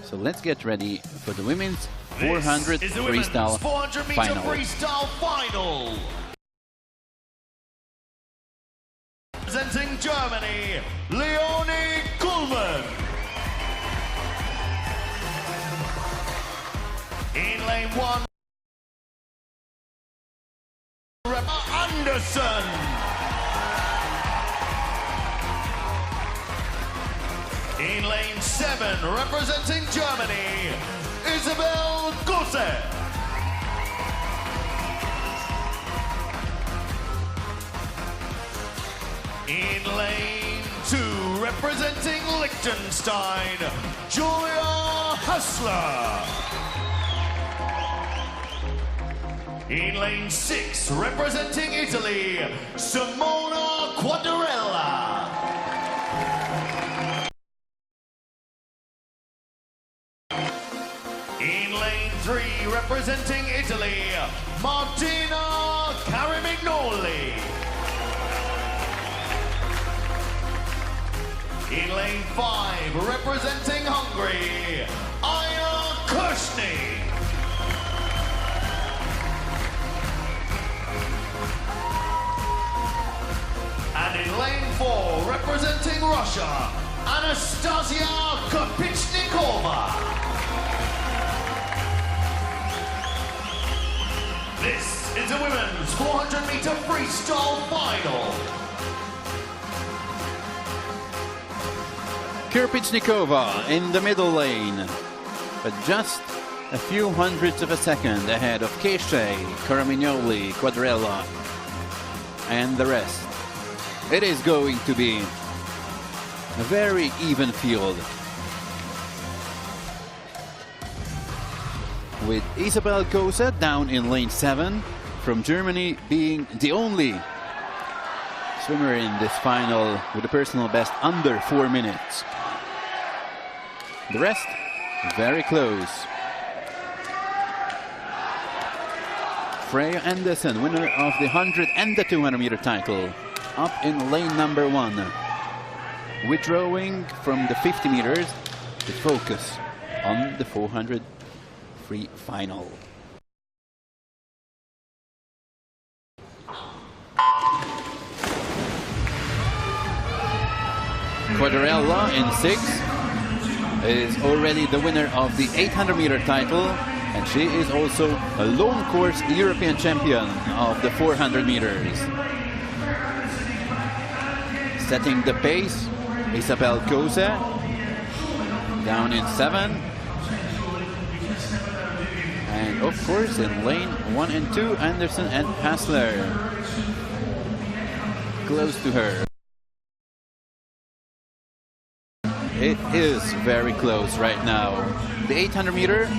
So let's get ready for the women's 400 freestyle 400 meter freestyle final. Representing Germany, Leonie Kuhlmann. In lane 1, Anderson. In lane 7, representing Germany, Isabel Gose. In lane 2, representing Liechtenstein, Julia Hassler. In lane 6, representing Italy, Simona Quadarella. In lane 3, representing Italy, Martina Carimignoli. In lane 5, representing Hungary, Aya Kushny. And in lane 4, representing Russia, Anastasia Kopichnikova. This is the women's 400 meter freestyle final. Kirpichnikova in the middle lane, but just a few hundredths of a second ahead of Keshe, Caramignoli, Quadarella, and the rest. It is going to be a very even field, with Isabel Gose down in lane 7 from Germany being the only swimmer in this final with a personal best under 4 minutes. The rest very close. Freya Anderson, winner of the 100 and the 200 meter title, up in lane number 1, withdrawing from the 50 meters to focus on the 400 free final. Quadarella in 6 is already the winner of the 800 meter title, and she is also a lone course European champion of the 400 meters. Setting the pace, Isabel Gose down in 7. And of course in lane 1 and 2, Anderson and Hassler close to her. It is very close right now. The 800 meter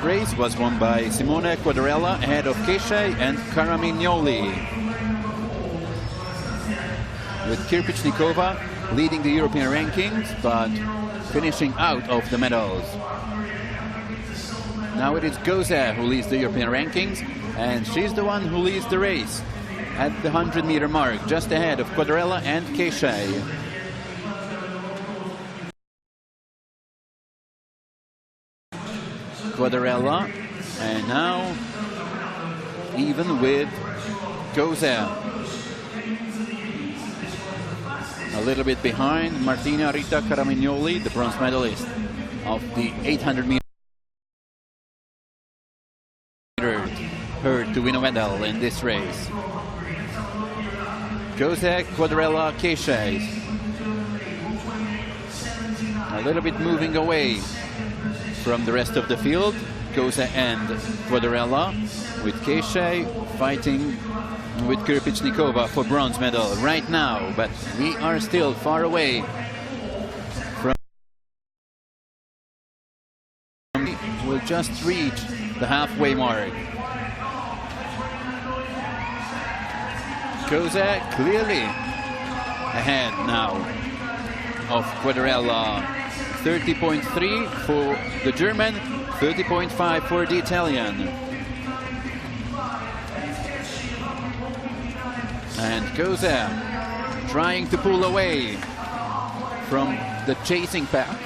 race was won by Simona Quadarella ahead of Keshe and Caramignoli, with Kirpichnikova leading the European rankings but finishing out of the medals. Now it is Gose who leads the European rankings, and she's the one who leads the race at the 100 meter mark, just ahead of Quadarella and Keshe. Quadarella, and now even with Gose. A little bit behind Martina Rita Caramignoli, the bronze medalist of the 800 meter, her to win a medal in this race. Gose, Quadarella, Keshe. A little bit moving away from the rest of the field, Gose and Quadarella, with Keshe fighting with Kirpichnikova for bronze medal right now, but we are still far away from. We'll just reach the halfway mark. Gose clearly ahead now of Quadarella. 30.3 for the German, 30.5 for the Italian. And Gose trying to pull away from the chasing pack.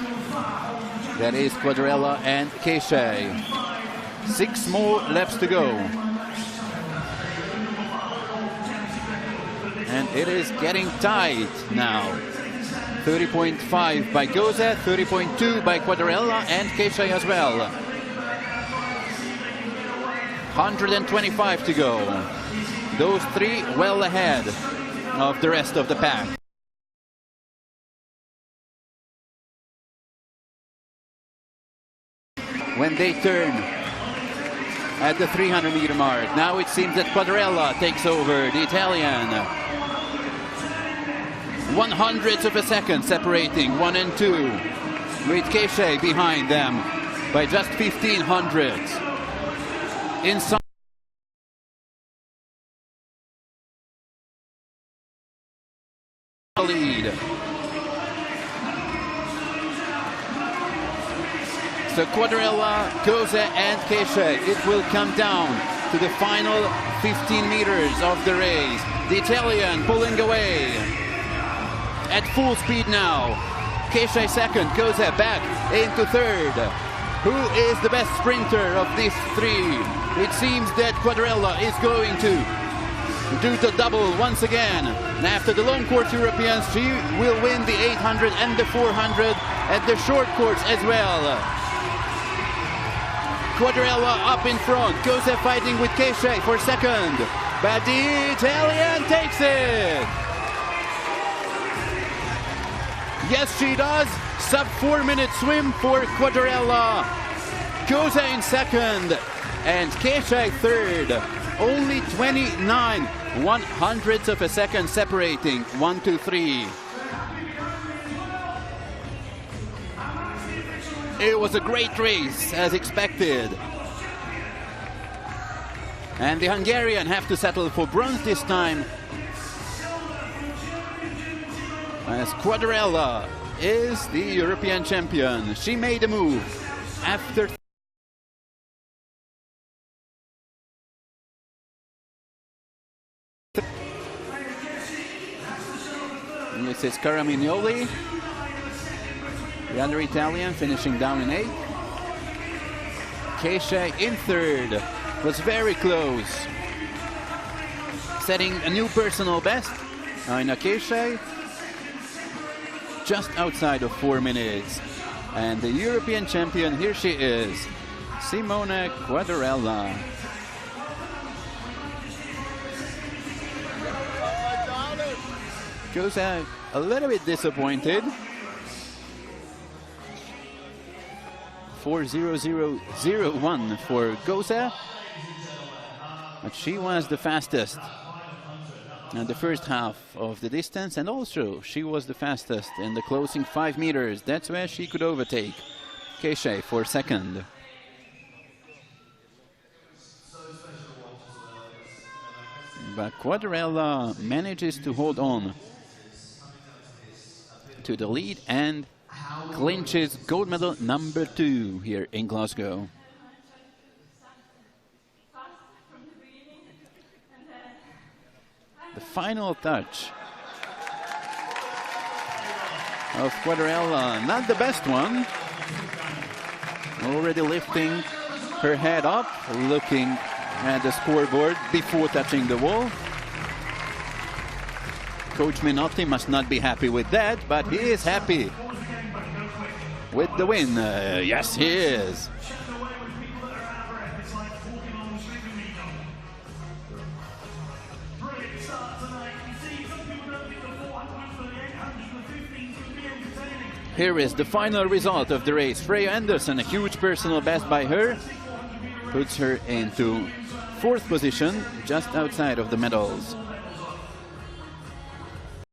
That is Quadrella and Keishay. 6 more laps to go. And it is getting tight now. 30.5 by Goza, 30.2 by Quadrella and Keishay as well. 125 to go. Those 3 well ahead of the rest of the pack. When they turn at the 300-meter mark, now it seems that Quadrella takes over, the Italian. 100ths of a second separating 1 and 2, with Keishay behind them by just 1500ths. Inside the lead. So Quadrella, Goza and Keishay, it will come down to the final 15 meters of the race. The Italian pulling away at full speed now. Keishay second, Goza back into third. Who is the best sprinter of these 3? It seems that Quadrella is going to do the double once again. And after the long course Europeans, she will win the 800 and the 400 at the short course as well. Quadrella up in front, Goza fighting with Keishay for second, but the Italian takes it. Yes, she does. Sub 4-minute swim for Quadrella. Goza in second and Keishay third. Only 29 100ths of a second separating 1, 2, 3. It was a great race as expected. And the Hungarian have to settle for bronze this time, as Quadrella is the European champion. She made a move after this is Caramignoli, the other Italian, finishing down in 8th. Keishay in third, was very close, setting a new personal best. Aina Keishay just outside of 4 minutes. And the European champion, here she is, Simona Quadrella. Goes out a little bit disappointed. 4:00:01 for Goza, but she was the fastest in the first half of the distance, and also she was the fastest in the closing 5 meters. That's where she could overtake Keishay for second. But Quadrella manages to hold on to the lead and clinches gold medal number 2 here in Glasgow. The final touch of Quadrella, not the best one. Already lifting her head up, looking at the scoreboard before touching the wall. Coach Minotti must not be happy with that, but he is happy with the win. Yes, he is. Here is the final result of the race. Freya Anderson, a huge personal best by her, puts her into 4th position, just outside of the medals.